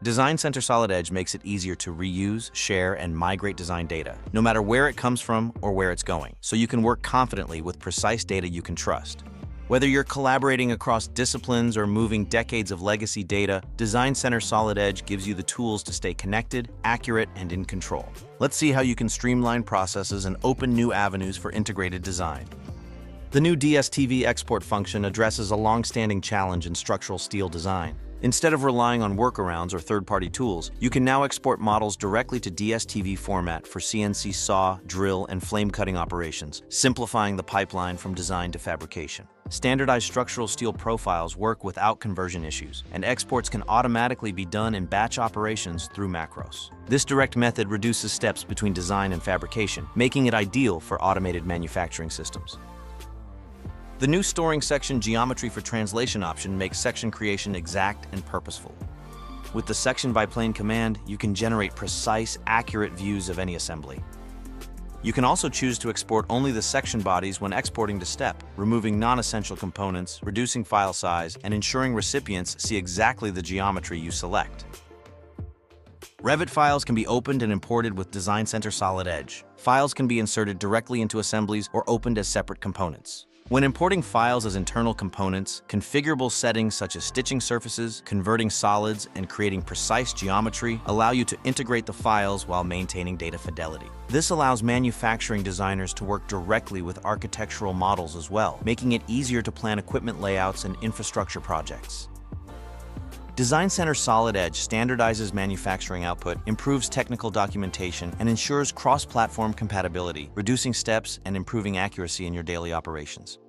Design Center Solid Edge makes it easier to reuse, share, and migrate design data, no matter where it comes from or where it's going, so you can work confidently with precise data you can trust. Whether you're collaborating across disciplines or moving decades of legacy data, Design Center Solid Edge gives you the tools to stay connected, accurate, and in control. Let's see how you can streamline processes and open new avenues for integrated design. The new DSTV export function addresses a long-standing challenge in structural steel design. Instead of relying on workarounds or third-party tools, you can now export models directly to DSTV format for CNC saw, drill, and flame cutting operations, simplifying the pipeline from design to fabrication. Standardized structural steel profiles work without conversion issues, and exports can automatically be done in batch operations through macros. This direct method reduces steps between design and fabrication, making it ideal for automated manufacturing systems. The new Storing Section Geometry for Translation option makes section creation exact and purposeful. With the Section by Plane command, you can generate precise, accurate views of any assembly. You can also choose to export only the section bodies when exporting to STEP, removing non-essential components, reducing file size, and ensuring recipients see exactly the geometry you select. Revit files can be opened and imported with Design Center Solid Edge. Files can be inserted directly into assemblies or opened as separate components. When importing files as internal components, configurable settings such as stitching surfaces, converting solids, and creating precise geometry allow you to integrate the files while maintaining data fidelity. This allows manufacturing designers to work directly with architectural models as well, making it easier to plan equipment layouts and infrastructure projects. Design Center Solid Edge standardizes manufacturing output, improves technical documentation, and ensures cross-platform compatibility, reducing steps and improving accuracy in your daily operations.